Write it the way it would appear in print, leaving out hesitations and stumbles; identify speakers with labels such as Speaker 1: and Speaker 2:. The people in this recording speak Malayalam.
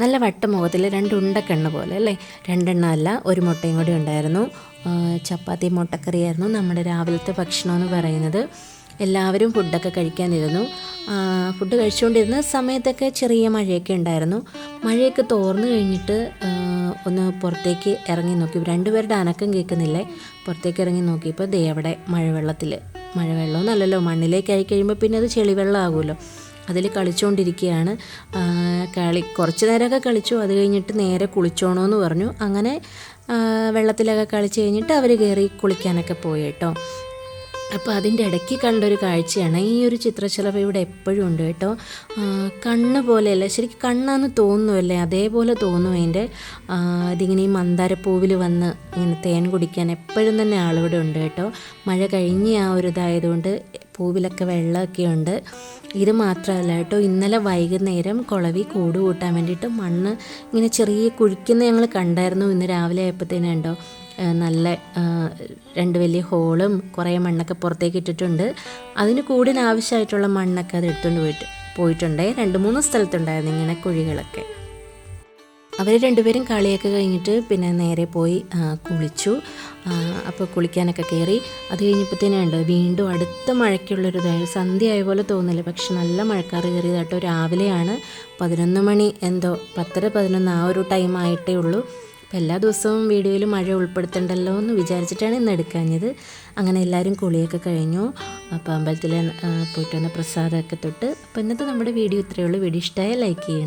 Speaker 1: നല്ല വട്ടമുഖത്തിൽ രണ്ട് ഉണ്ടക്കണ്ണ് പോലെ അല്ലേ, രണ്ടെണ്ണം അല്ല, ഒരു മുട്ടയും കൂടി ഉണ്ടായിരുന്നു. ചപ്പാത്തി മുട്ടക്കറിയായിരുന്നു നമ്മുടെ രാവിലത്തെ ഭക്ഷണം എന്ന് പറയുന്നത്. എല്ലാവരും ഫുഡൊക്കെ കഴിക്കാനിരുന്നു. ഫുഡ് കഴിച്ചുകൊണ്ടിരുന്ന സമയത്തൊക്കെ ചെറിയ മഴയൊക്കെ ഉണ്ടായിരുന്നു. മഴയൊക്കെ തോർന്നു കഴിഞ്ഞിട്ട് ഒന്ന് പുറത്തേക്ക് ഇറങ്ങി നോക്കി. രണ്ടുപേരുടെ അനക്കം കേൾക്കുന്നില്ലേ. പുറത്തേക്ക് ഇറങ്ങി നോക്കിയപ്പോൾ ദേ അവിടെ മഴവെള്ളമെന്നല്ലല്ലോ, മണ്ണിലേക്ക് ആയി കഴിയുമ്പോൾ പിന്നെ അത് ചെളിവെള്ളം ആകുമല്ലോ. അതിൽ കളിച്ചുകൊണ്ടിരിക്കുകയാണ്. കുറച്ച് നേരമൊക്കെ കളിച്ചു. അത് കഴിഞ്ഞിട്ട് നേരെ കുളിച്ചോണമെന്ന് പറഞ്ഞു. അങ്ങനെ വെള്ളത്തിലൊക്കെ കളിച്ച് കഴിഞ്ഞിട്ട് അവർ കയറി കുളിക്കാനൊക്കെ പോയി കേട്ടോ. അപ്പോൾ അതിൻ്റെ ഇടയ്ക്ക് കണ്ടൊരു കാഴ്ചയാണ്. ഈ ഒരു ചിത്രശലഭം ഇവിടെ എപ്പോഴും ഉണ്ട് കേട്ടോ. കണ്ണ് പോലെയല്ല, ശരിക്കും കണ്ണാന്ന് തോന്നുമല്ലേ, അതേപോലെ തോന്നും അതിൻ്റെ. ഇതിങ്ങനെ ഈ മന്ദാരപ്പൂവിൽ വന്ന് ഇങ്ങനെ തേൻ കുടിക്കാൻ എപ്പോഴും തന്നെ ആളിവിടെ ഉണ്ട് കേട്ടോ. മഴ കഴിഞ്ഞ് ആ ഒരു ഇതായതുകൊണ്ട് പൂവിലൊക്കെ വെള്ളമൊക്കെ ഉണ്ട്. ഇത് മാത്രമല്ല കേട്ടോ, ഇന്നലെ വൈകുന്നേരം കുളവി കൂട് കൂട്ടാൻ വേണ്ടിയിട്ട് മണ്ണ് ഇങ്ങനെ ചെറിയ കുഴിക്കുന്ന ഞങ്ങൾ കണ്ടായിരുന്നു. ഇന്ന് രാവിലെ ആയപ്പോഴത്തേനും ഉണ്ടോ നല്ല രണ്ട് വലിയ ഹോളും കുറേ മണ്ണൊക്കെ പുറത്തേക്ക് ഇട്ടിട്ടുണ്ട്. അതിന് കൂടിന് ആവശ്യമായിട്ടുള്ള മണ്ണൊക്കെ അത് എടുത്തുകൊണ്ട് പോയിട്ടുണ്ടേ. 2-3 സ്ഥലത്തുണ്ടായിരുന്നു ഇങ്ങനെ കുഴികളൊക്കെ. അവർ രണ്ടുപേരും കളിയൊക്കെ കഴിഞ്ഞിട്ട് പിന്നെ നേരെ പോയി കുളിച്ചു. അപ്പോൾ കുളിക്കാനൊക്കെ കയറി. അത് കഴിഞ്ഞപ്പോഴത്തേനുണ്ട് വീണ്ടും അടുത്ത മഴയ്ക്കുള്ളൊരിതായി. സന്ധ്യ ആയ പോലെ തോന്നില്ല, പക്ഷെ നല്ല മഴക്കാറ് കയറിയതാട്ടോ. രാവിലെയാണ് 11 മണി എന്തോ 10-11 ആ ഒരു ടൈം ആയിട്ടേ ഉള്ളൂ. അപ്പോൾ എല്ലാ ദിവസവും വീഡിയോയിൽ മഴ ഉൾപ്പെടുത്തണ്ടല്ലോ എന്ന് വിചാരിച്ചിട്ടാണ് ഇന്ന് എടുക്കാഞ്ഞത്. അങ്ങനെ എല്ലാവരും കുളിയൊക്കെ കഴിഞ്ഞു. അപ്പോൾ അമ്പലത്തിൽ പോയിട്ട് വന്ന പ്രസാദമൊക്കെ തൊട്ട്. അപ്പോൾ ഇന്നത്തെ നമ്മുടെ വീഡിയോ ഇത്രയേ ഉള്ളൂ. വീഡിയോ ഇഷ്ടമായ ലൈക്ക് ചെയ്യണം.